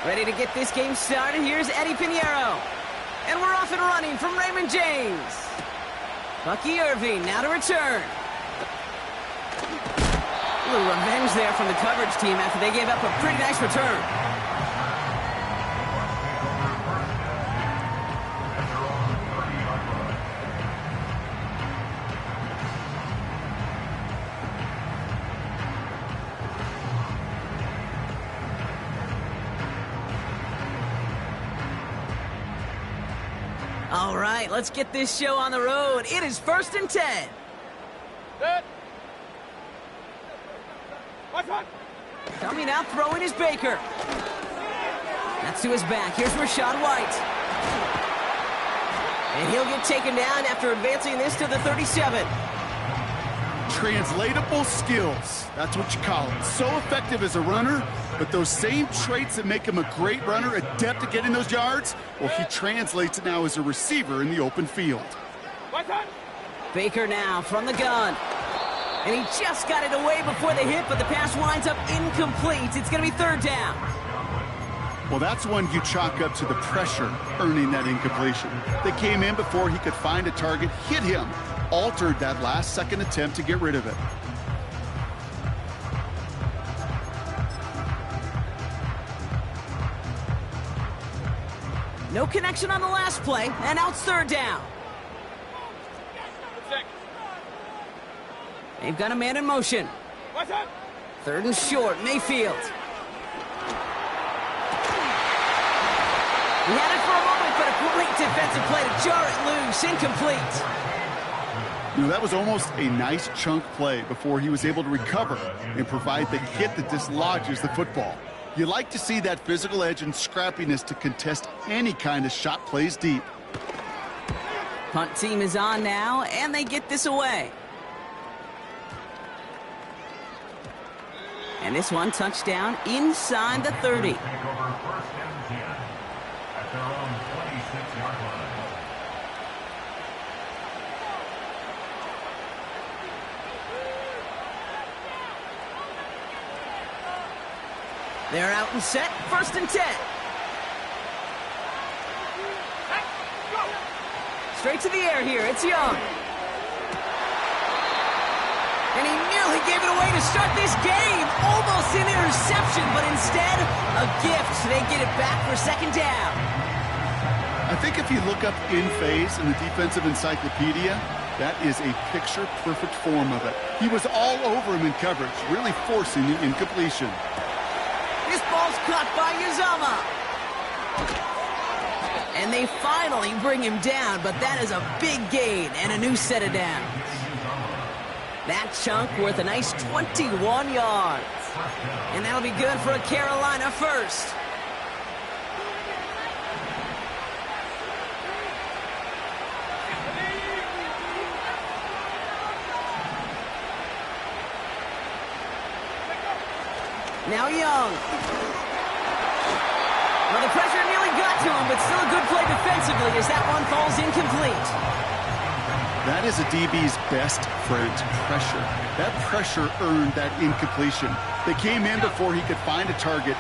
Ready to get this game started. Here's Eddie Pinheiro. And we're off and running from Raymond James. Bucky Irving now to return. A little revenge there from the coverage team after they gave up a pretty nice return. All right, let's get this show on the road. It is 1st and 10. Coming out, throwing is Baker. That's to his back. Here's Rachaad White. And he'll get taken down after advancing this to the 37. Translatable skills. That's what you call it. So effective as a runner, but those same traits that make him a great runner, adept at getting those yards, well, he translates it now as a receiver in the open field. Baker now from the gun. And he just got it away before the hit, but the pass winds up incomplete. It's going to be 3rd down. Well, that's one you chalk up to the pressure earning that incompletion. They came in before he could find a target, hit him, altered that last-second attempt to get rid of it. No connection on the last play, and now it's 3rd down. They've got a man in motion. 3rd and short, Mayfield. He had it for a moment, but a great defensive play to jar it loose, incomplete. You know, that was almost a nice chunk play before he was able to recover and provide the hit that dislodges the football. You like to see that physical edge and scrappiness to contest any kind of shot plays deep. Punt team is on now, and they get this away. And this one touchdown inside the 30. They're out and set, 1st and 10. Straight to the air here, it's Young. And he nearly gave it away to start this game. Almost an interception, but instead, a gift. They get it back for 2nd down. I think if you look up in phase in the defensive encyclopedia, that is a picture-perfect form of it. He was all over him in coverage, really forcing the incompletion. This ball's caught by Uzama. And they finally bring him down, but that is a big gain and a new set of downs. That chunk worth a nice 21 yards. And that'll be good for a Carolina first. Now Young. Well, the pressure nearly got to him, but still a good play defensively as that one falls incomplete. That is a DB's best friend, pressure. That pressure earned that incompletion. They came in before he could find a target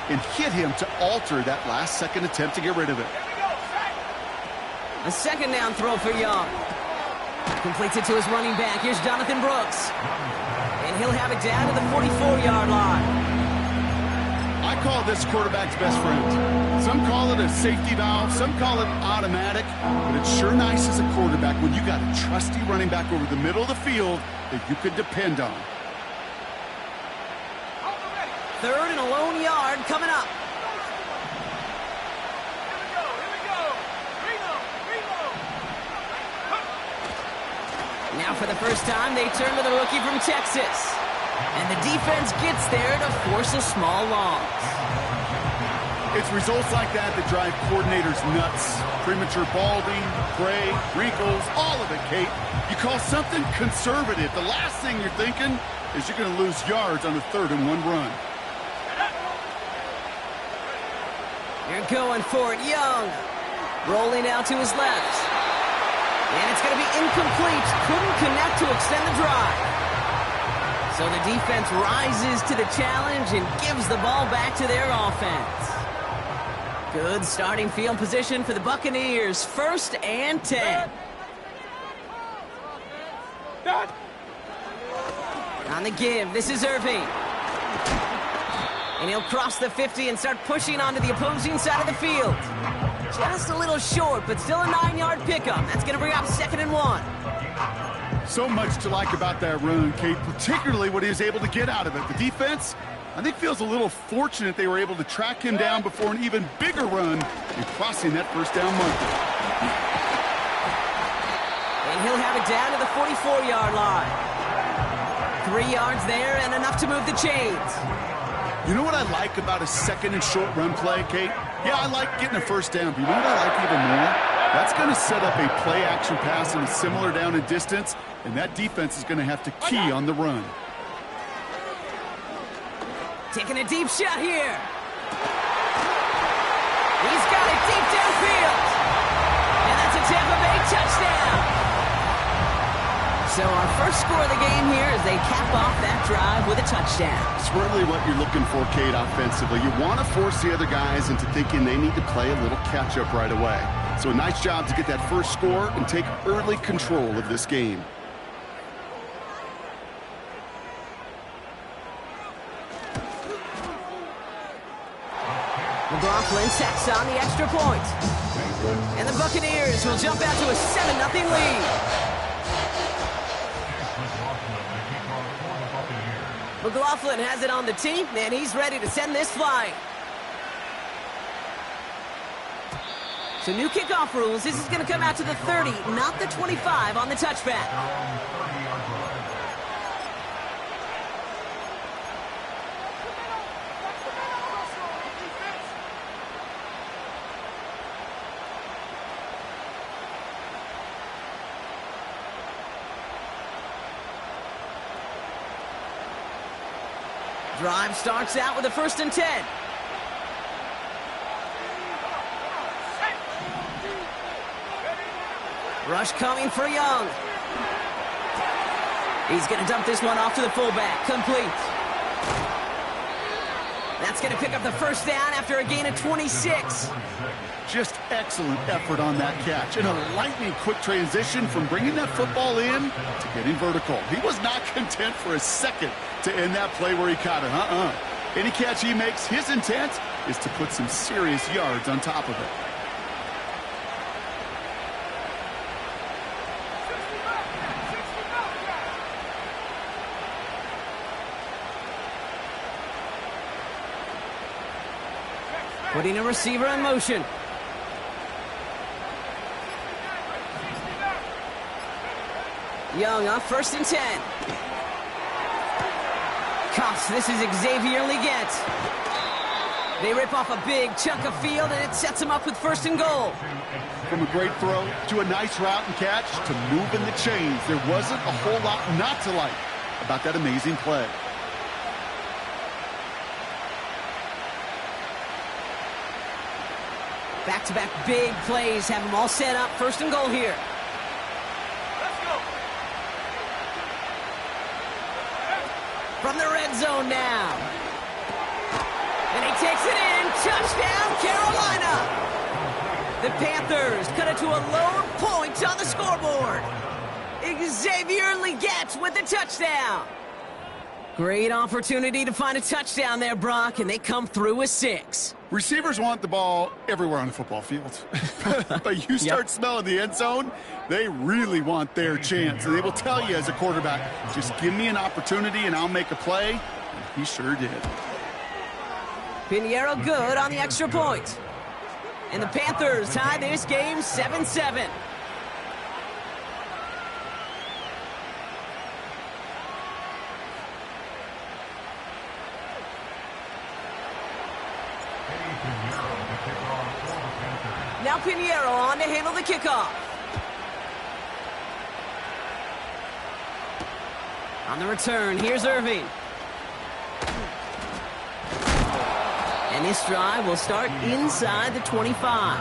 and hit him to alter that last-second attempt to get rid of it. A 2nd down throw for Young. Completes it to his running back. Here's Jonathan Brooks. And he'll have it down to the 44-yard line. I call this quarterback's best friend. Some call it a safety valve, some call it automatic, but it's sure nice as a quarterback when you got a trusty running back over the middle of the field that you could depend on. 3rd and a lone yard coming up. Now for the first time, they turn to the rookie from Texas. And the defense gets there to force a small loss. It's results like that that drive coordinators nuts. Premature balding, gray, wrinkles, all of it, Kate. You call something conservative. The last thing you're thinking is you're going to lose yards on a 3rd and 1 run. You're going for it, Young. Rolling out to his left. And it's going to be incomplete. Couldn't connect to extend the drive. So the defense rises to the challenge and gives the ball back to their offense. Good starting field position for the Buccaneers. 1st and 10. On the give, this is Irving. And he'll cross the 50 and start pushing onto the opposing side of the field. Just a little short, but still a 9-yard pickup. That's going to bring up 2nd and 1. So much to like about that run, Kate, particularly what he was able to get out of it. The defense, I think, feels a little fortunate they were able to track him down before an even bigger run and crossing that 1st down marker. And he'll have it down to the 44-yard line. 3 yards there and enough to move the chains. You know what I like about a 2nd and short run play, Kate? Yeah, I like getting a 1st down, but you know what I like even more? That's going to set up a play-action pass in a similar down and distance, and that defense is going to have to key on the run. Taking a deep shot here. He's got it deep downfield. And that's a Tampa Bay touchdown. So our first score of the game here as they cap off that drive with a touchdown. It's really what you're looking for, Kate, offensively. You want to force the other guys into thinking they need to play a little catch-up right away. So a nice job to get that first score and take early control of this game. McLaughlin tacks on the extra point. And the Buccaneers will jump out to a 7-0 lead. McLaughlin has it on the tee, and he's ready to send this flying. So new kickoff rules. This is going to come out to the 30, not the 25 on the touchback. Drive starts out with a 1st and 10. Rush coming for Young. He's going to dump this one off to the fullback. Complete. That's going to pick up the 1st down after a gain of 26. Just excellent effort on that catch. And a lightning quick transition from bringing that football in to getting vertical. He was not content for a second to end that play where he caught it. Any catch he makes, his intent is to put some serious yards on top of it. Putting a receiver in motion. Young on 1st and 10. Cuffs, this is Xavier Leggett. They rip off a big chunk of field, and it sets them up with 1st and goal. From a great throw to a nice route and catch to moving the chains, there wasn't a whole lot not to like about that amazing play. Back-to-back big plays have them all set up. 1st and goal here. From the red zone now. And he takes it in. Touchdown, Carolina. The Panthers cut it to a lone point on the scoreboard. Xavier Leggett with the touchdown. Great opportunity to find a touchdown there, Brock, and they come through with 6. Receivers want the ball everywhere on the football field. But you start smelling the end zone, they really want their chance. And they will tell you as a quarterback, just give me an opportunity and I'll make a play. And he sure did. Pinheiro good on the extra point. And the Panthers tie this game 7-7. Now Pinheiro on to handle the kickoff. On the return, here's Irving. And this drive will start inside the 25.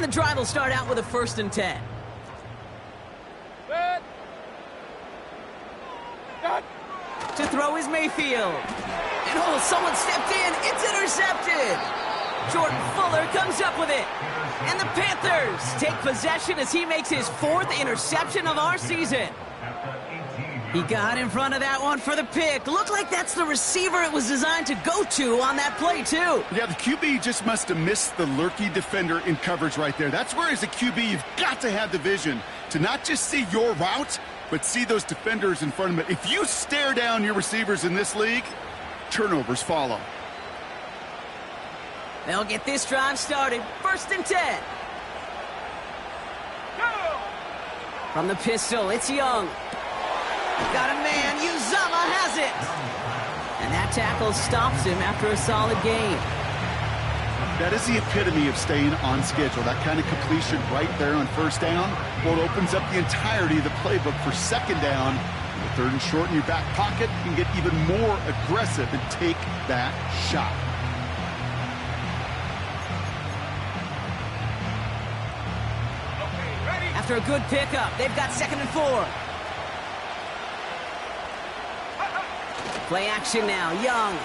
the drive will start out with a 1st and 10. To throw is Mayfield. And oh, someone stepped in. It's intercepted. Jordan Fuller comes up with it. And the Panthers take possession as he makes his 4th interception of our season. He got in front of that one for the pick. Looked like that's the receiver it was designed to go to on that play, too. Yeah, the QB just must have missed the lurky defender in coverage right there. That's where, as a QB, you've got to have the vision to not just see your route, but see those defenders in front of it. If you stare down your receivers in this league, turnovers follow. They'll get this drive started. 1st and 10. From the pistol, it's Young. Got a man. Uzama has it. And that tackle stops him after a solid gain. That is the epitome of staying on schedule. That kind of completion right there on 1st down. Well, it opens up the entirety of the playbook for 2nd down. With 3rd and short in your back pocket, you can get even more aggressive and take that shot. After a good pickup, they've got 2nd and 4. Play action now. Young.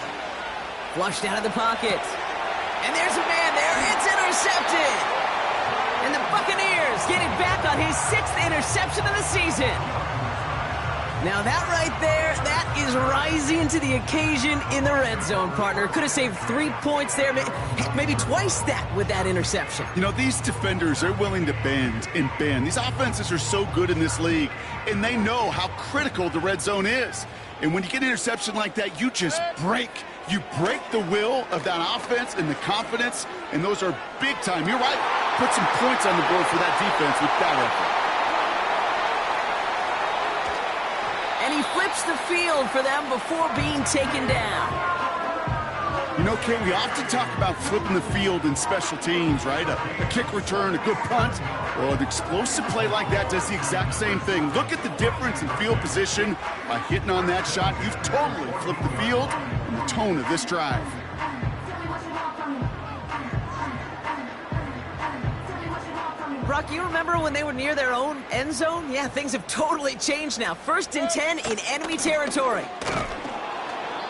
Flushed out of the pocket. And there's a man there. It's intercepted. And the Buccaneers get it back on his 6th interception of the season. Now that right there, that is rising to the occasion in the red zone, partner. Could have saved 3 points there, maybe twice that with that interception. You know, these defenders are willing to bend and bend. These offenses are so good in this league, and they know how critical the red zone is. And when you get an interception like that, you just break. You break the will of that offense and the confidence, and those are big time. You're right. Put some points on the board for that defense with that effort. And he flips the field for them before being taken down. You know, Kate, we often talk about flipping the field in special teams, right? A kick return, a good punt. Well, an explosive play like that does the exact same thing. Look at the difference in field position. By hitting on that shot, you've totally flipped the field and the tone of this drive. Brock, you remember when they were near their own end zone? Yeah, things have totally changed now. 1st and 10 in enemy territory.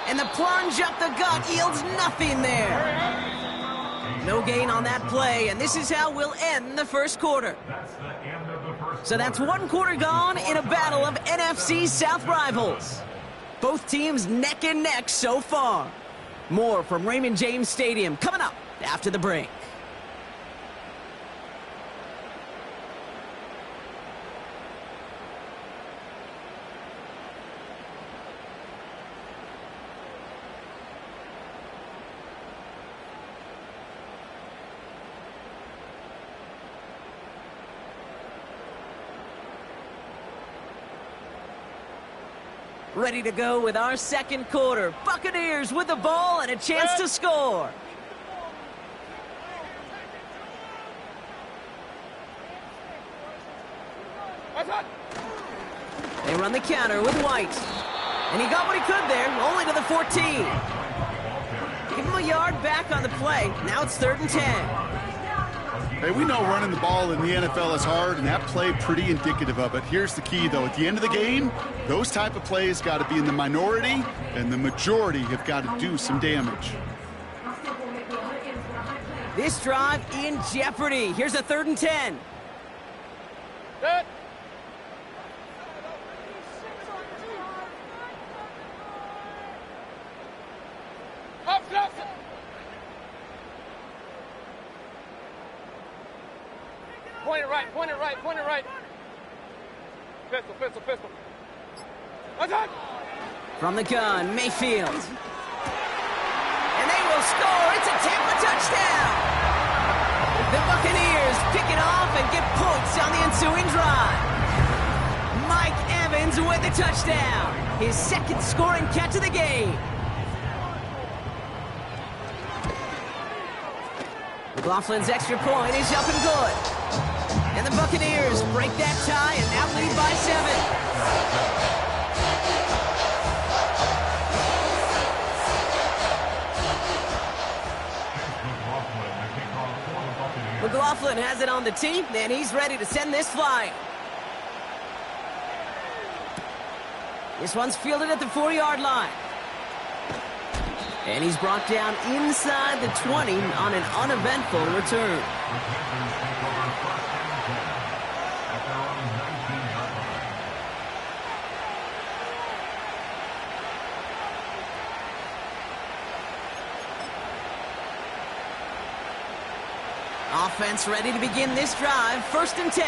And the plunge up the gut yields nothing there. No gain on that play, and this is how we'll end the 1st quarter. So that's 1 quarter gone in a battle of NFC South rivals. Both teams neck and neck so far. More from Raymond James Stadium coming up after the break. Ready to go with our 2nd quarter. Buccaneers with the ball and a chance to score. They run the counter with White. And he got what he could there, only to the 14. Give him a yard back on the play. Now it's 3rd and 10. Hey, we know running the ball in the NFL is hard, and that play pretty indicative of it. Here's the key, though. At the end of the game, those type of plays got to be in the minority, and the majority have got to do some damage. This drive in jeopardy. Here's a 3rd and 10. Good. Up. Point it right. Pistol. Attack! From the gun, Mayfield. And they will score. It's a Tampa touchdown. The Buccaneers pick it off and get points on the ensuing drive. Mike Evans with the touchdown. His 2nd scoring catch of the game. McLaughlin's extra point is up and good. And the Buccaneers break that tie and now lead by 7. Coughlin has it on the tee, and he's ready to send this flying. This one's fielded at the 4-yard line. And he's brought down inside the 20 on an uneventful return. Offense ready to begin this drive. 1st and 10.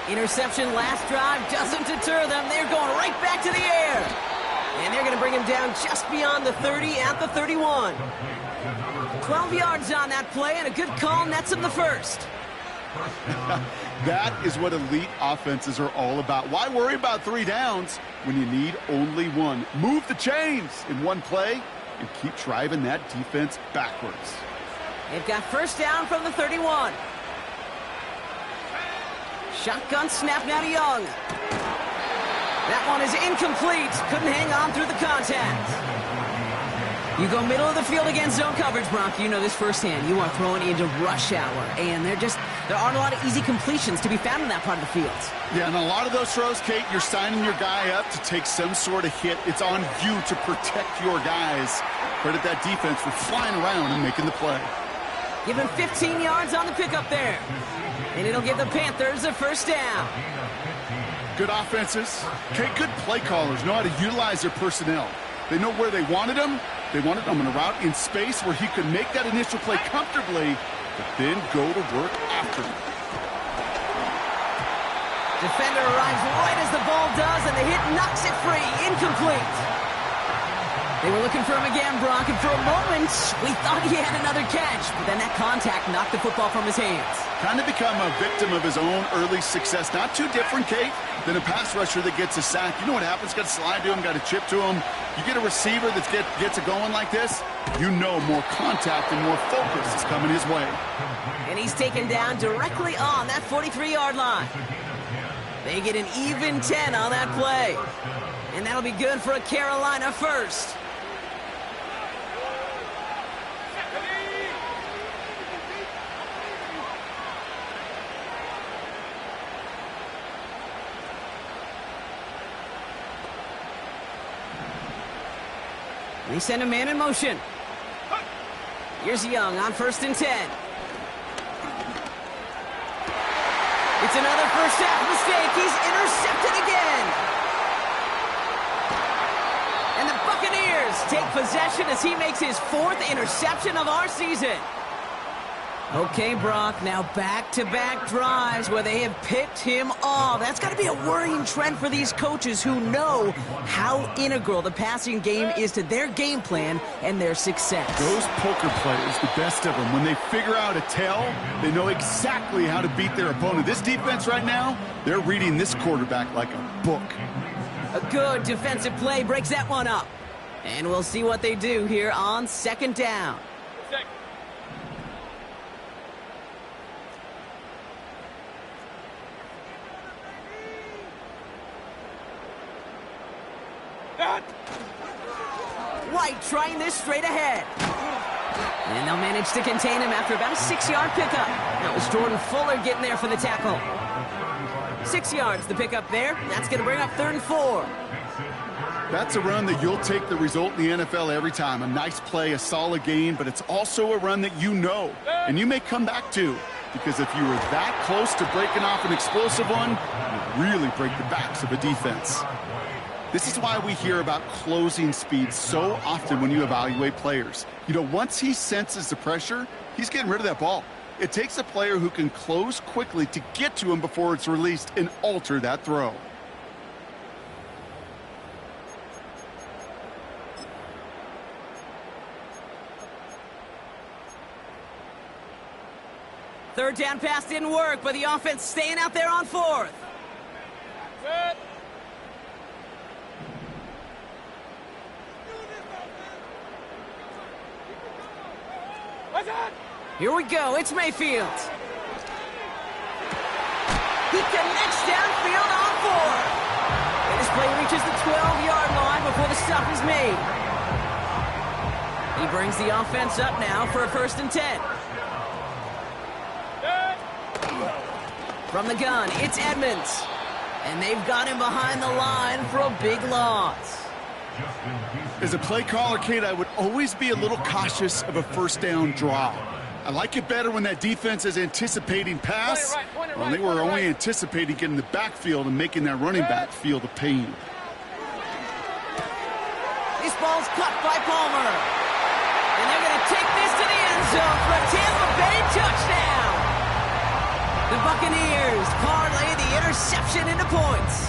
Interception last drive doesn't deter them. They're going right back to the air. And they're going to bring him down just beyond the 30 at the 31. 12 yards on that play, and a good call nets him the first. That is what elite offenses are all about. Why worry about 3 downs when you need only 1? Move the chains in one play and keep driving that defense backwards. They've got 1st down from the 31. Shotgun snap now to Young. That one is incomplete. Couldn't hang on through the contact. You go middle of the field against zone coverage, Brock. You know this firsthand. You are throwing into rush hour, and there aren't a lot of easy completions to be found in that part of the field. Yeah, and a lot of those throws, Kate, you're signing your guy up to take some sort of hit. It's on you to protect your guys. Credit that defense for flying around and making the play. Give him 15 yards on the pickup there. And it'll give the Panthers a 1st down. Good offenses. Okay, good play callers know how to utilize their personnel. They know where they wanted him. They wanted him on a route in space where he could make that initial play comfortably, but then go to work after him. Defender arrives right as the ball does, and the hit knocks it free. Incomplete. They were looking for him again, Brock, and for a moment, we thought he had another catch, but then that contact knocked the football from his hands. Kind of become a victim of his own early success. Not too different, Kate, than a pass rusher that gets a sack. You know what happens? Got to slide to him, got to chip to him. You get a receiver that gets it going like this, you know more contact and more focus is coming his way. And he's taken down directly on that 43-yard line. They get an even 10 on that play. And that'll be good for a Carolina 1st. They send a man in motion. Here's Young on 1st and 10. It's another first half mistake. He's intercepted again. And the Buccaneers take possession as he makes his 4th interception of our season. Okay, Brock, now back-to-back drives where they have picked him off. That's got to be a worrying trend for these coaches who know how integral the passing game is to their game plan and their success. Those poker players, the best of them, when they figure out a tell, they know exactly how to beat their opponent. This defense right now, they're reading this quarterback like a book. A good defensive play breaks that one up. And we'll see what they do here on 2nd down. White trying this straight ahead. And they'll manage to contain him after about a 6-yard pickup. That was Jordan Fuller getting there for the tackle. 6 yards the pickup there. That's going to bring up 3rd and 4. That's a run that you'll take the result in the NFL every time. A nice play, a solid gain, but it's also a run that you know, and you may come back to. Because if you were that close to breaking off an explosive one, you really break the backs of a defense. This is why we hear about closing speed so often when you evaluate players. You know, once he senses the pressure, he's getting rid of that ball. It takes a player who can close quickly to get to him before it's released and alter that throw. Third down pass didn't work, but the offense staying out there on 4th. Good. Here we go. It's Mayfield. He connects downfield on 4. And this play reaches the 12-yard line before the stop is made. He brings the offense up now for a 1st and 10. From the gun, it's Edmonds. And they've got him behind the line for a big loss. As a play caller, Kate, I would always be a little cautious of a 1st down draw. I like it better when that defense is anticipating pass. Well, they were only anticipating getting the backfield and making that running back feel the pain. This ball's caught by Palmer. And they're going to take this to the end zone for a Tampa Bay touchdown. The Buccaneers parlay the interception into points.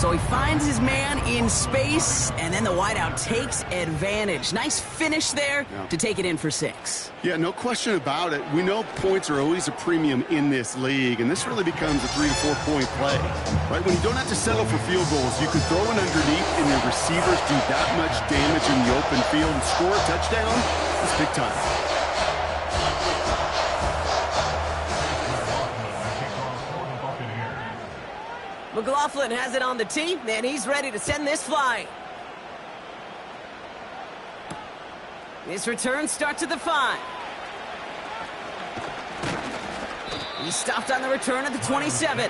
So he finds his man in space, and then the wideout takes advantage. Nice finish there to take it in for 6. Yeah, no question about it. We know points are always a premium in this league, and this really becomes a 3 to 4 point play. Right? When you don't have to settle for field goals, you can throw it underneath, and your receivers do that much damage in the open field and score a touchdown. It's big time. McLaughlin has it on the tee, and he's ready to send this flying. This return starts at the 5. He's stopped on the return at the 27.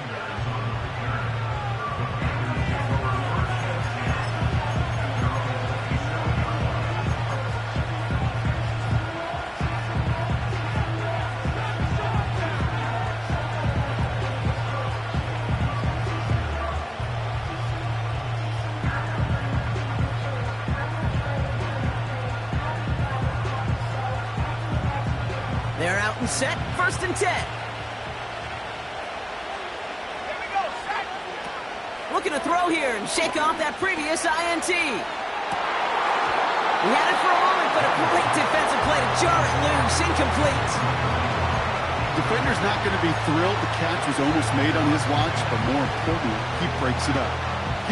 They're out and set, 1st and 10. Looking to throw here and shake off that previous INT. He had it for a moment, but a great defensive play to jar it loose, incomplete. Defender's not going to be thrilled the catch was almost made on his watch, but more importantly, he breaks it up.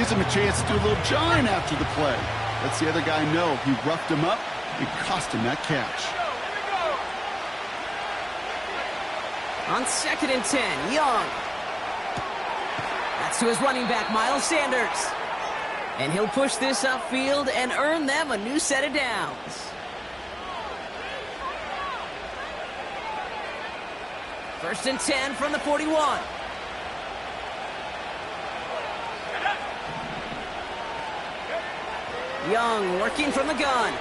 Gives him a chance to do a little jawing after the play. Lets the other guy know he roughed him up. It cost him that catch. On 2nd and 10, Young. That's to his running back, Miles Sanders. And he'll push this upfield and earn them a new set of downs. 1st and 10 from the 41. Young working from the gun.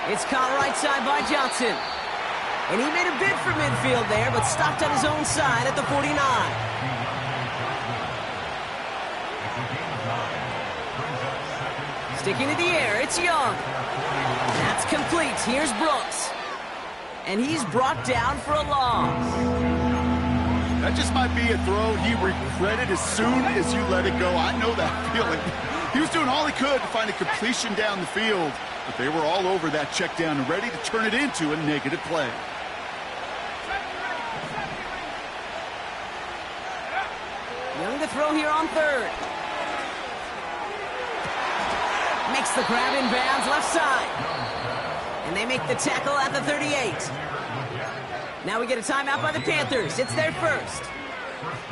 It's caught right side by Johnson. And he made a bid for midfield there, but stopped on his own side at the 49. Sticking to the air, it's Young. That's complete. Here's Brooks. And he's brought down for a loss. That just might be a throw he regretted as soon as you let it go. I know that feeling. He was doing all he could to find a completion down the field, but they were all over that check down and ready to turn it into a negative play. Young to throw here on 3rd. Makes the grab in bounds left side. And they make the tackle at the 38. Now we get a timeout by the Panthers. It's their first.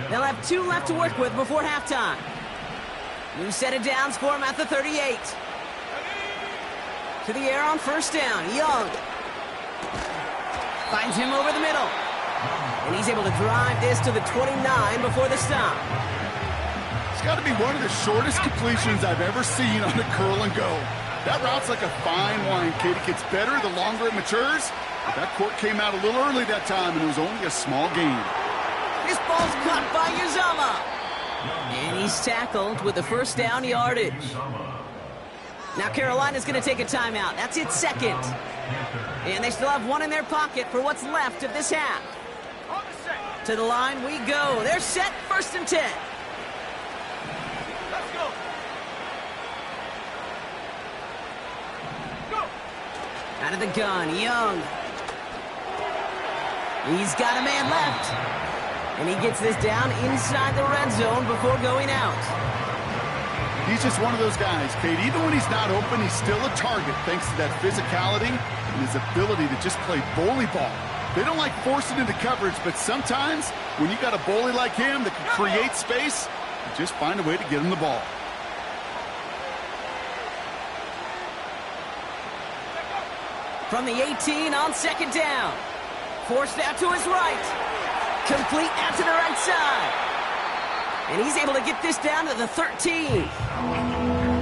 They'll have 2 left to work with before halftime. New set of downs for him at the 38. To the air on 1st down. Young finds him over the middle. And he's able to drive this to the 29 before the stop. It's got to be one of the shortest completions I've ever seen on a curl and go. That route's like a fine wine, Kate. It gets better the longer it matures. But that court came out a little early that time, and it was only a small gain. This ball's caught by Uzama. And he's tackled with the 1st down yardage. Now Carolina's going to take a timeout. That's its 2nd. And they still have 1 in their pocket for what's left of this half. To the line we go. They're set, 1st and 10. Let's go. Go. Out of the gun, Young. He's got a man left. And he gets this down inside the red zone before going out. He's just one of those guys, Kate. Even when he's not open, he's still a target thanks to that physicality and his ability to just play bully ball. They don't like forcing into coverage, but sometimes when you got a bully like him that can create space, you just find a way to get him the ball. From the 18 on second down. Forced out to his right. Complete out to the right side. And he's able to get this down to the 13.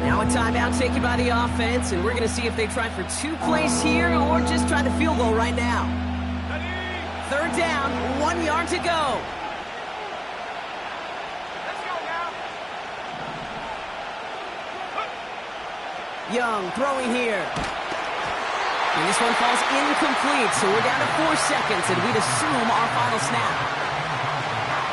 Now a timeout taken by the offense, and we're going to see if they try for 2 plays here or just try the field goal right now. Third down, 1 yard to go. Young throwing here. And this one falls incomplete, so we're down to 4 seconds, and we'd assume our final snap.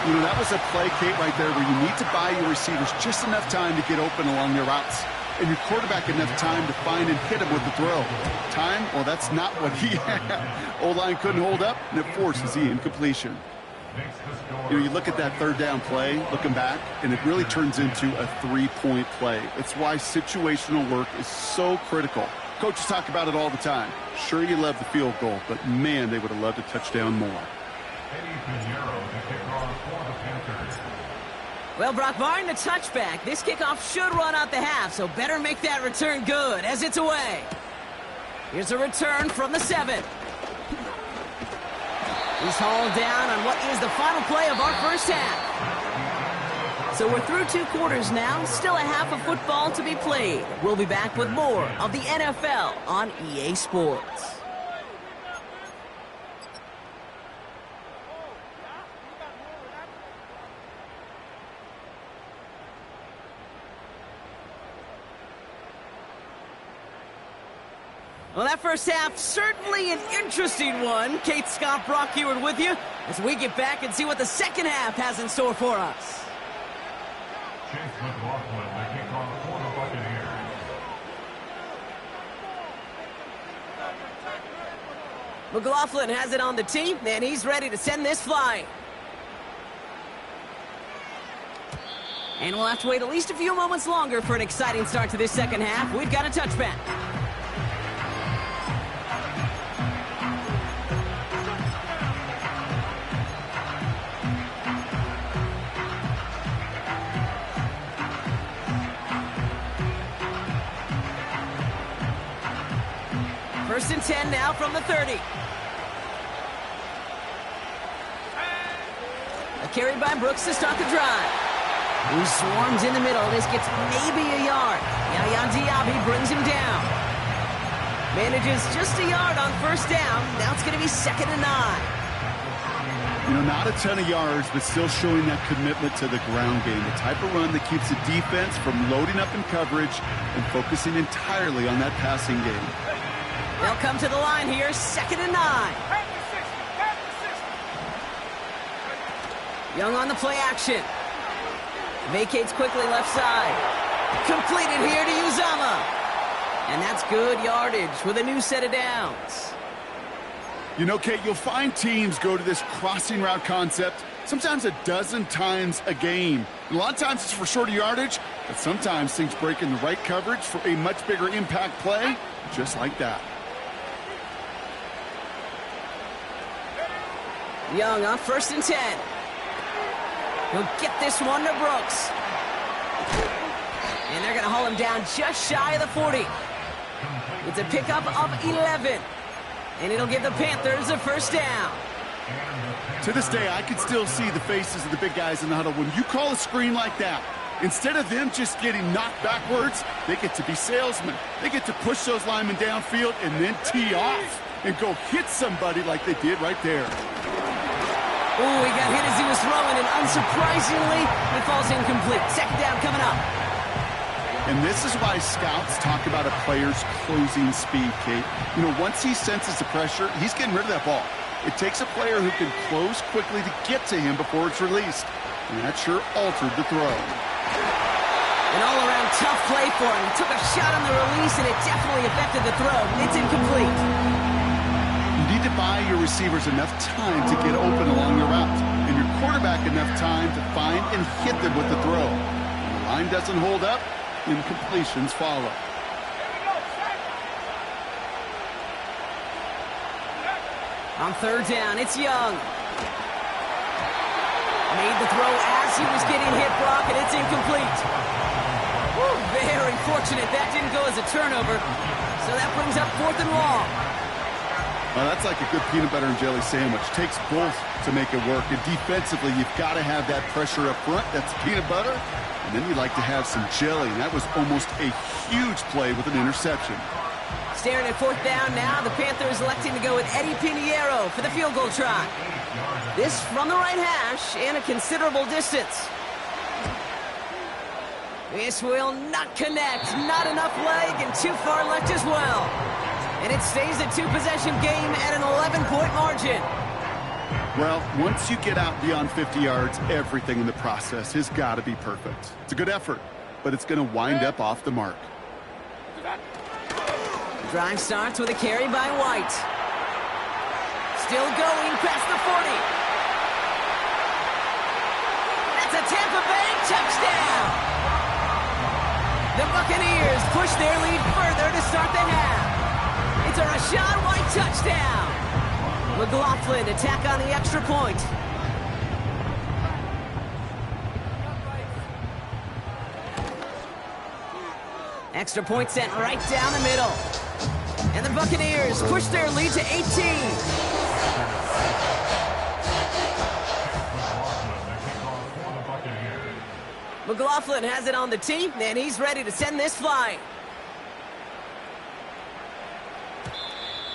You know, that was a play, Kate, right there where you need to buy your receivers just enough time to get open along their routes. And your quarterback enough time to find and hit him with the throw. Time? Well, that's not what he had. O-line couldn't hold up, and it forces the incompletion. You know, you look at that third down play, looking back, and it really turns into a 3-point play. It's why situational work is so critical. Coaches talk about it all the time. Sure, you love the field goal, but man, they would have loved a touchdown more. Well, Brock, barring the touchback, this kickoff should run out the half, so better make that return good as it's away. Here's a return from the 7. He's hauled down on what is the final play of our first half. So we're through 2 quarters now, still a half of football to be played. We'll be back with more of the NFL on EA Sports. Well, that first half, certainly an interesting one. Kate, Scott, Brock Ewart with you as we get back and see what the second half has in store for us. Chase McLaughlin, the kick off for the Buccaneers. McLaughlin has it on the tee, and he's ready to send this flying. And we'll have to wait at least a few moments longer for an exciting start to this second half. We've got a touchback. First and 10 now from the 30. A carry by Brooks to start the drive. He swarms in the middle. This gets maybe a yard. Yaya Diaby brings him down. Manages just a yard on first down. Now it's going to be 2nd and 9. You know, not a ton of yards, but still showing that commitment to the ground game. The type of run that keeps the defense from loading up in coverage and focusing entirely on that passing game. They'll come to the line here, 2nd and 9. Young on the play action. Vacates quickly left side. Completed here to Uzama. And that's good yardage with a new set of downs. You know, Kate, you'll find teams go to this crossing route concept sometimes a dozen times a game. And a lot of times it's for shorter yardage, but sometimes things break in the right coverage for a much bigger impact play, just like that. Young on 1st and 10. He'll get this one to Brooks. And they're going to haul him down just shy of the 40. It's a pickup of 11. And it'll give the Panthers a first down. To this day, I can still see the faces of the big guys in the huddle. When you call a screen like that, instead of them just getting knocked backwards, they get to be salesmen. They get to push those linemen downfield and then tee off and go hit somebody like they did right there. Ooh, he got hit as he was throwing, and unsurprisingly, it falls incomplete. 2nd down coming up. And this is why scouts talk about a player's closing speed, Kate. You know, once he senses the pressure, he's getting rid of that ball. It takes a player who can close quickly to get to him before it's released. And that sure altered the throw. An all-around tough play for him. He took a shot on the release, and it definitely affected the throw. It's incomplete. You need to buy your receivers enough time to get open along the route, and your quarterback enough time to find and hit them with the throw. When the line doesn't hold up, incompletions follow. On 3rd down, it's Young. Made the throw as he was getting hit, Brock, and it's incomplete. Woo, very fortunate that didn't go as a turnover. So that brings up 4th and long. Well, that's like a good peanut butter and jelly sandwich. Takes both to make it work. And defensively, you've got to have that pressure up front. That's peanut butter. And then you like to have some jelly. And that was almost a huge play with an interception. Staring at fourth down now, the Panthers electing to go with Eddie Pinheiro for the field goal try. This from the right hash and a considerable distance. This will not connect. Not enough leg and too far left as well. And it stays a two-possession game at an 11-point margin. Well, once you get out beyond 50 yards, everything in the process has got to be perfect. It's a good effort, but it's going to wind up off the mark. Drive starts with a carry by White. Still going past the 40. That's a Tampa Bay touchdown. The Buccaneers push their lead further to start the half. It's a Rachaad White touchdown. McLaughlin to tack on the extra point. Extra point sent right down the middle. And the Buccaneers push their lead to 18. McLaughlin has it on the tee, and he's ready to send this flying.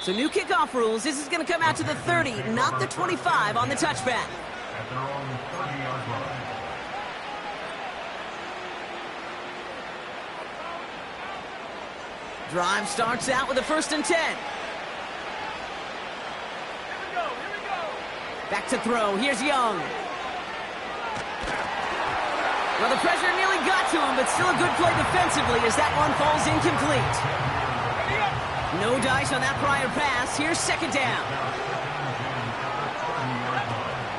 So new kickoff rules. This is going to come out to the 30, not the 25 on the touchback. At their own 30-yard line. Drive starts out with a 1st and 10. Back to throw. Here's Young. Well, the pressure nearly got to him, but still a good play defensively as that one falls incomplete. No dice on that prior pass. Here's 2nd down.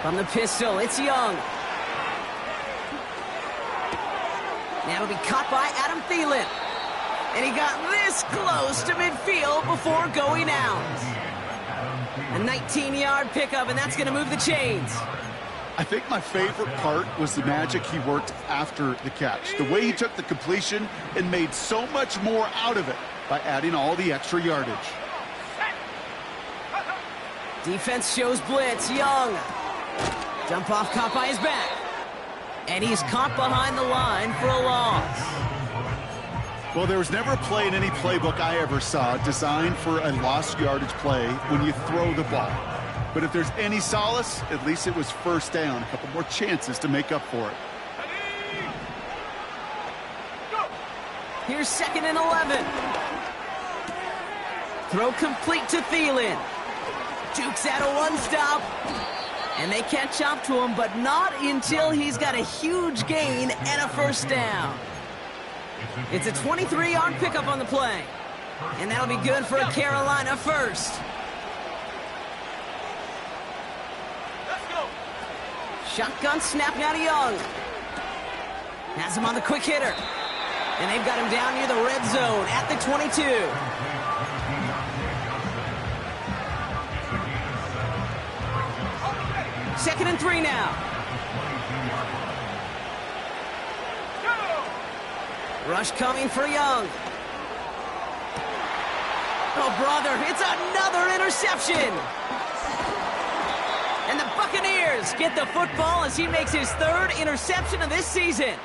From the pistol, it's Young. Now it'll be caught by Adam Thielen. And he got this close to midfield before going out. A 19-yard pickup, and that's going to move the chains. I think my favorite part was the magic he worked after the catch. The way he took the completion and made so much more out of it by adding all the extra yardage. Defense shows blitz. Young. Dump off caught by his back. And he's caught behind the line for a loss. Well, there was never a play in any playbook I ever saw designed for a lost yardage play when you throw the ball. But if there's any solace, at least it was 1st down. A couple more chances to make up for it. Here's 2nd and 11. Throw complete to Thielen. Dukes out a one-stop. And they catch up to him, but not until he's got a huge gain and a 1st down. It's a 23-yard pickup on the play. And that'll be good for a Carolina 1st. Shotgun snap now to Young. Has him on the quick hitter. And they've got him down near the red zone at the 22. 2nd and 3 now. Rush coming for Young. Oh, brother, it's another interception. And the Buccaneers get the football as he makes his 3rd interception of this season.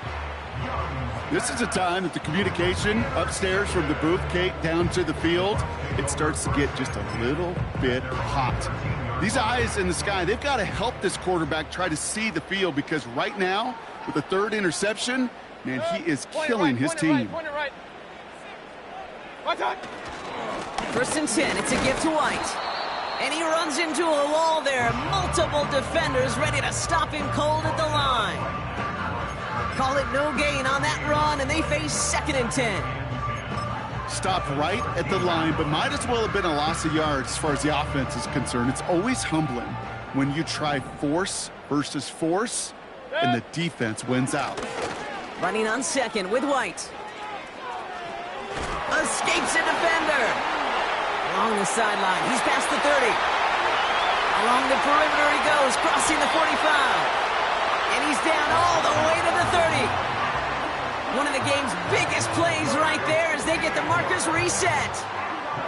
This is a time that the communication upstairs from the booth, Kate, down to the field, it starts to get just a little bit hot. These eyes in the sky, they've got to help this quarterback try to see the field, because right now, with the 3rd interception, man, he is killing his team. Right. 1st and 10, it's a gift to White. And he runs into a wall there. Multiple defenders ready to stop him cold at the line. Call it no gain on that run, and they face 2nd and 10. Stopped right at the line, but might as well have been a loss of yards as far as the offense is concerned. It's always humbling when you try force versus force, and the defense wins out. Running on 2nd with White. Escapes a defender. Along the sideline, he's past the 30. Along the perimeter he goes, crossing the 45. And he's down all the way to the 30. One of the game's biggest plays right there as they get the markers reset.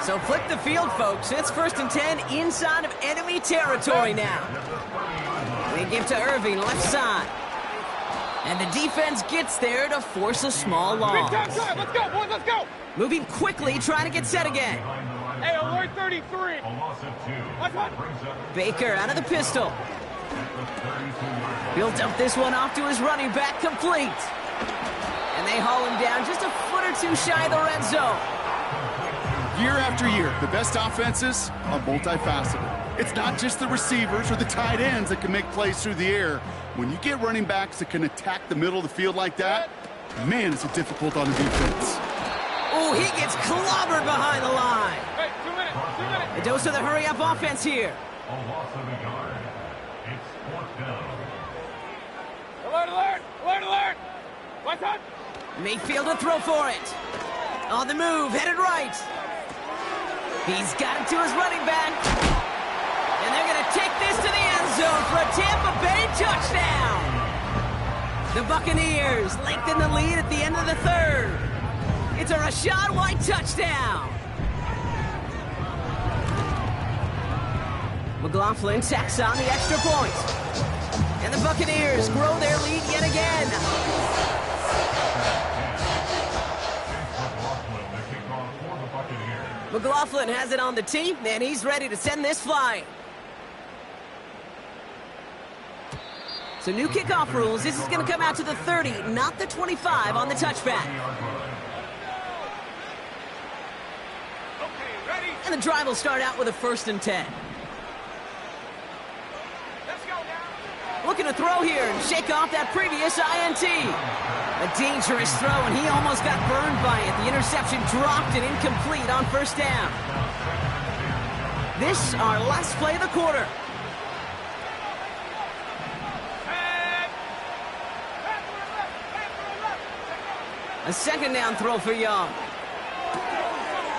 So flip the field, folks. It's 1st and 10 inside of enemy territory now. They give to Irving, left side. And the defense gets there to force a small loss. Big time drive. Let's go, boys. Let's go. Moving quickly, trying to get set again. Hey, alert 33. Watch one. Baker out of the pistol. He'll dump this one off to his running back, complete. And they haul him down just a foot or two shy of the red zone. Year after year, the best offenses are multifaceted. It's not just the receivers or the tight ends that can make plays through the air. When you get running backs that can attack the middle of the field like that, man, is it difficult on the defense. Oh, he gets clobbered behind the line. Hey, 2 minutes. 2 minutes. A dose of the hurry-up offense here. A loss of a yard. It's 4th down. Alert, alert. Alert, alert. What's up? Mayfield to throw for it. On the move, headed right. He's got it to his running back. And they're going to take this to the end zone for a Tampa Bay touchdown. The Buccaneers lengthen the lead at the end of the 3rd. It's a Rachaad White touchdown. McLaughlin tacks on the extra point. And the Buccaneers grow their lead yet again. McLaughlin has it on the tee, and he's ready to send this flying. So new kickoff rules. This is going to come out to the 30, not the 25 on the touchback. Okay, ready. And the drive will start out with a 1st and 10. Let's go now. Looking to throw here and shake off that previous INT. A dangerous throw, and he almost got burned by it. The interception dropped and incomplete on 1st down. This, our last play of the quarter. A 2nd down throw for Young.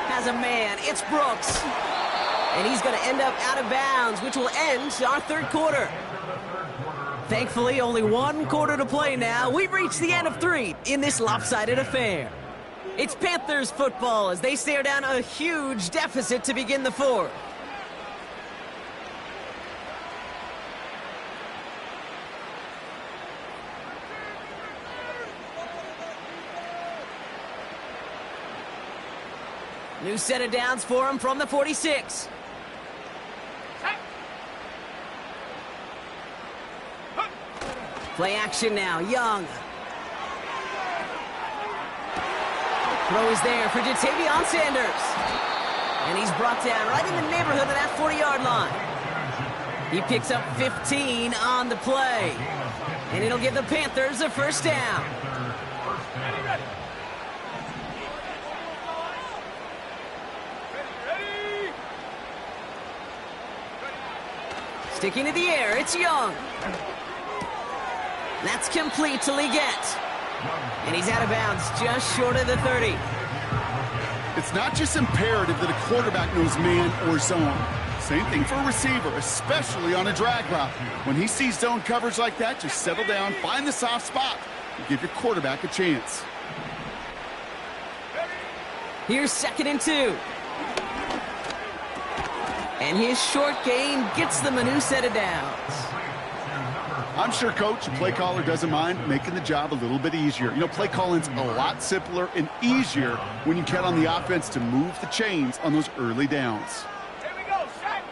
Has a man, it's Brooks. And he's going to end up out of bounds, which will end our 3rd quarter. Thankfully, only 1 quarter to play now. We've reached the end of 3 in this lopsided affair. It's Panthers football as they stare down a huge deficit to begin the 4th. New set of downs for him from the 46. Play action now, Young. Throw is there for Jatavion Sanders. And he's brought down right in the neighborhood of that 40-yard line. He picks up 15 on the play. And it'll give the Panthers a 1st down. Sticking to the air, it's Young. That's complete to Leggett. And he's out of bounds just short of the 30. It's not just imperative that a quarterback knows man or zone. Same thing for a receiver, especially on a drag route. When he sees zone coverage like that, just settle down, find the soft spot, and give your quarterback a chance. Here's 2nd and 2. And his short game gets them a new set of downs. I'm sure coach and play caller doesn't mind making the job a little bit easier. You know, play calling's a lot simpler and easier when you count on the offense to move the chains on those early downs. Here we go, set.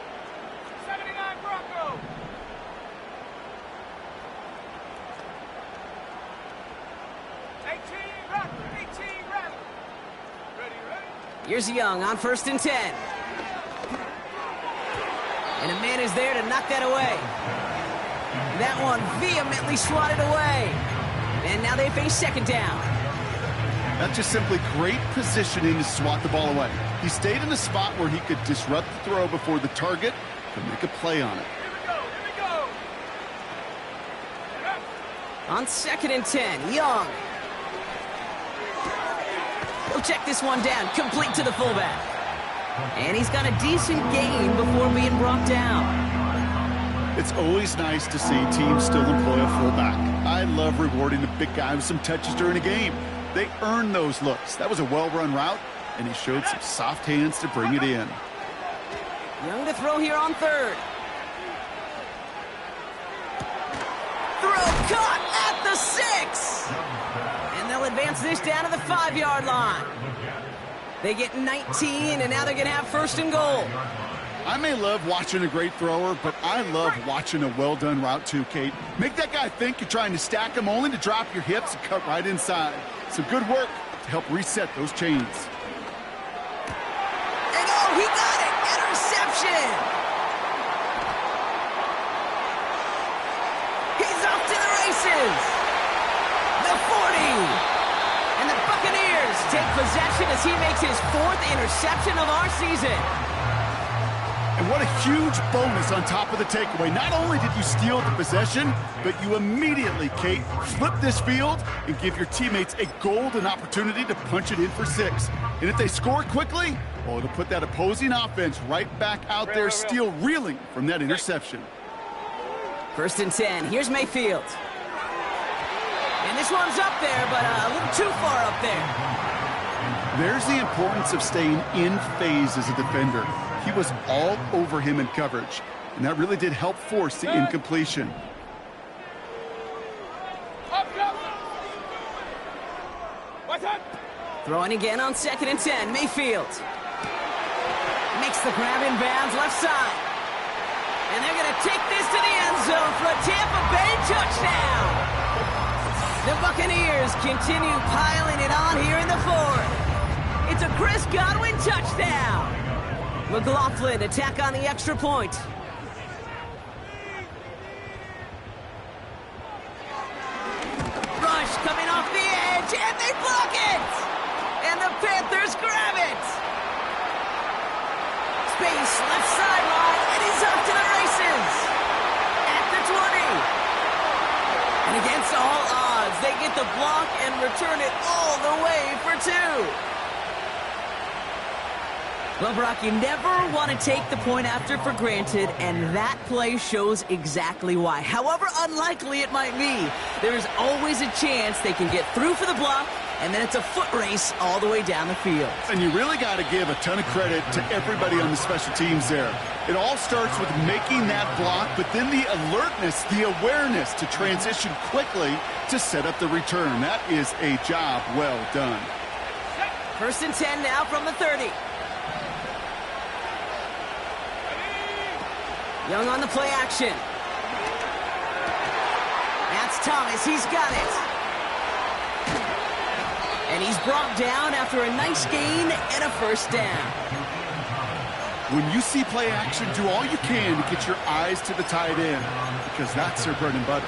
79 Bronco. Here's Young on 1st and 10. And a man is there to knock that away. That one vehemently swatted away. And now they face 2nd down. That's just simply great positioning to swat the ball away. He stayed in a spot where he could disrupt the throw before the target could make a play on it. Here we go. On 2nd and 10, Young. He'll check this one down, complete to the fullback. And he's got a decent gain before being brought down. It's always nice to see teams still employ a fullback. I love rewarding the big guy with some touches during a game. They earn those looks. That was a well-run route. and he showed some soft hands to bring it in. Young to throw here on third. Throw caught at the 6. And they'll advance this down to the 5-yard line. They get 19, and now they're going to have first and goal. I may love watching a great thrower, but I love watching a well-done route too, Kate. Make that guy think you're trying to stack him only to drop your hips and cut right inside. Some good work to help reset those chains. And oh, he got it! Interception! He's off to the races! The 40! And the Buccaneers take possession as he makes his 4th interception of our season. And what a huge bonus on top of the takeaway. Not only did you steal the possession, but you immediately, Kate, flip this field and give your teammates a golden opportunity to punch it in for 6. And if they score quickly, well, it'll put that opposing offense right back out there, still reeling from that interception. 1st and 10. Here's Mayfield. And this one's up there, but a little too far up there. There's the importance of staying in phase as a defender. He was all over him in coverage, and that really did help force the incompletion. Throwing again on 2nd and 10. Mayfield makes the grab in bounds left side. And they're going to take this to the end zone for a Tampa Bay touchdown. The Buccaneers continue piling it on here in the 4th. It's a Chris Godwin touchdown. McLaughlin attack on the extra point. Rush coming off the edge, and they block it! And the Panthers grab it! Space, left sideline, and he's off to the races! At the 20! And against all odds, they get the block and return it all the way for 2. Well, Brock, you never want to take the point after for granted, and that play shows exactly why. However unlikely it might be, there's always a chance they can get through for the block, and then it's a foot race all the way down the field. And you really got to give a ton of credit to everybody on the special teams there. It all starts with making that block, but then the alertness, the awareness to transition quickly to set up the return. That is a job well done. 1st and 10 now from the 30. Young on the play action. That's Thomas. He's got it. And he's brought down after a nice gain and a 1st down. When you see play action, do all you can to get your eyes to the tight end, because that's their bread and butter.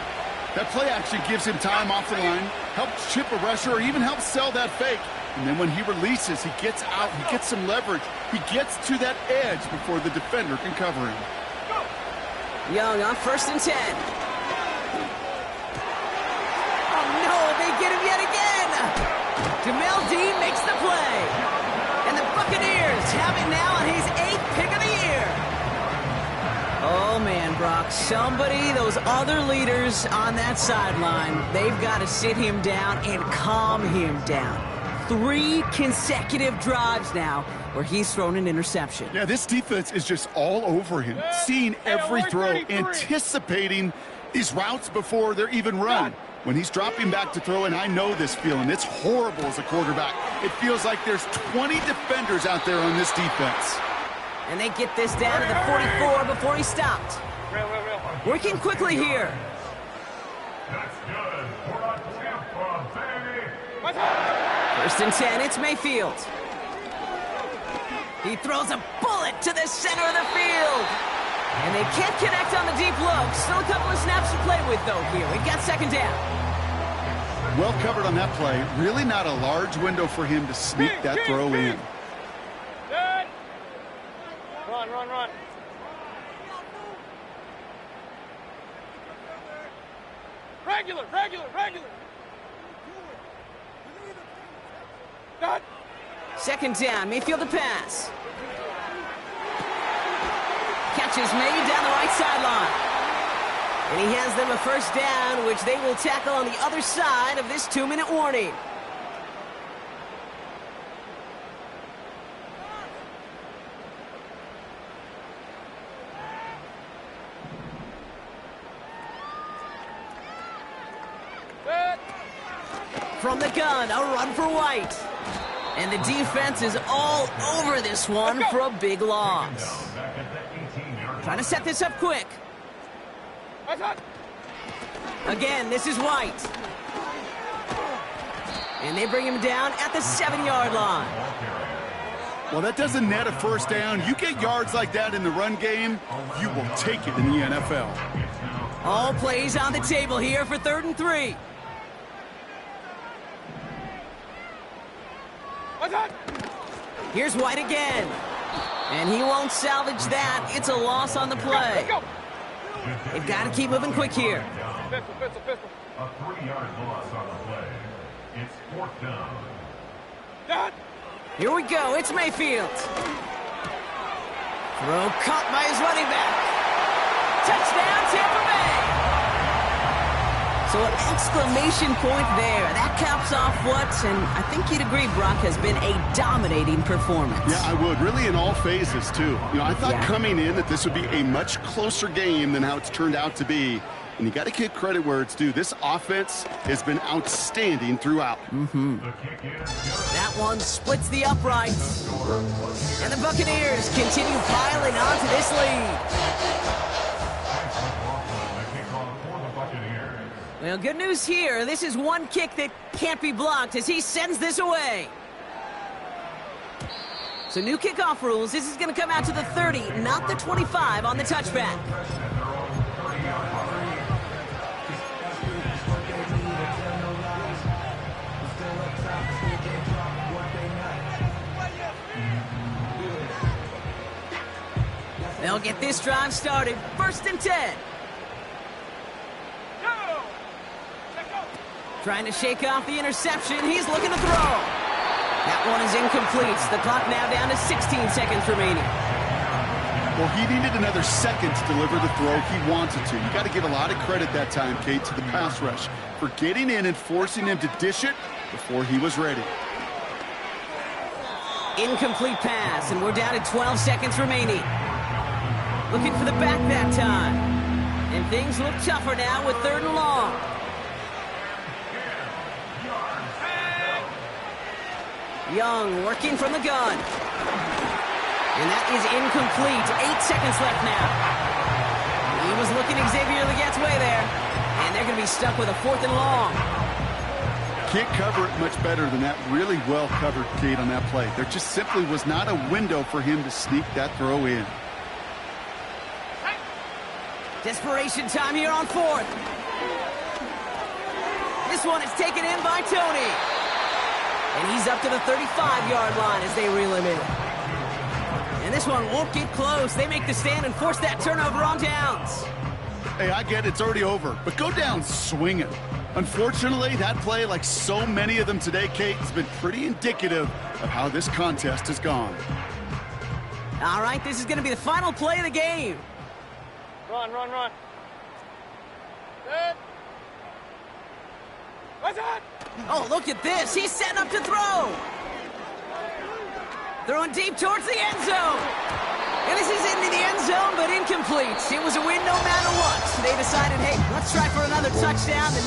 That play action gives him time off the line, helps chip a rusher, or even helps sell that fake. And then when he releases, he gets out, he gets some leverage. He gets to that edge before the defender can cover him. Young on 1st and 10. Oh, no, they get him yet again. Jamel Dean makes the play. And the Buccaneers have it now on his 8th pick of the year. Oh, man, Brock, somebody, those other leaders on that sideline, they've got to sit him down and calm him down. 3 consecutive drives now where he's thrown an interception. Yeah, this defense is just all over him, seeing every throw, anticipating these routes before they're even run. When he's dropping back to throw, and I know this feeling, it's horrible as a quarterback. It feels like there's 20 defenders out there on this defense. And they get this down to the 44 before he stopped. Working quickly here. That's good. For a Tampa, baby. 1st and 10, it's Mayfield. He throws a bullet to the center of the field. And they can't connect on the deep look. Still a couple of snaps to play with, though, here. We've got 2nd down. Well covered on that play. Really not a large window for him to sneak that throw in. Good. Run. Regular. Done. 2nd down, Mayfield to pass. Catch is made down the right sideline. And he has them a 1st down, which they will tackle on the other side of this 2-minute warning. From the gun, a run for White. And the defense is all over this one for a big loss. Trying to set this up quick. Again, this is White. And they bring him down at the 7-yard line. Well, that doesn't net a first down. You get yards like that in the run game, you will take it in the NFL. All plays on the table here for 3rd and 3. Here's White again. And he won't salvage that. It's a loss on the play. They've got to keep moving quick here. A 3-yard loss on the play. It's 4th down. Here we go. It's Mayfield. Throw caught by his running back. Touchdown, Tampa Bay. So an exclamation point there. That caps off what, and I think you'd agree, Brock, has been a dominating performance. Yeah, I would. Really in all phases, too. You know, I thought coming in that this would be a much closer game than how it's turned out to be. And you got to give credit where it's due. This offense has been outstanding throughout. That one splits the uprights. And the Buccaneers continue piling onto this lead. Well, good news here. This is one kick that can't be blocked as he sends this away. So new kickoff rules. This is going to come out to the 30, not the 25 on the touchback. They'll get this drive started. 1st and 10. Trying to shake off the interception. He's looking to throw. That one is incomplete. The clock now down to 16 seconds remaining. Well, he needed another second to deliver the throw he wanted to. You got to give a lot of credit that time, Kate, to the pass rush for getting in and forcing him to dish it before he was ready. Incomplete pass, and we're down to 12 seconds remaining. Looking for the back that time. And things look tougher now with 3rd and long. Young working from the gun. And that is incomplete. 8 seconds left now. He was looking Xavier Legette's way there. And they're going to be stuck with a 4th and long. Can't cover it much better than that. Really well covered, Kate, on that play. There just simply was not a window for him to sneak that throw in. Desperation time here on 4th. This one is taken in by Tony. And he's up to the 35-yard line as they reel him in. And this one won't get close. They make the stand and force that turnover on downs. Hey, I get it. It's already over. But go down swinging. Unfortunately, that play, like so many of them today, Kate, has been pretty indicative of how this contest has gone. All right, this is going to be the final play of the game. Run. Good. What's that? Oh, look at this. He's setting up to throw. Throwing deep towards the end zone. And this is into the end zone, but incomplete. It was a win no matter what. They decided, hey, let's try for another touchdown.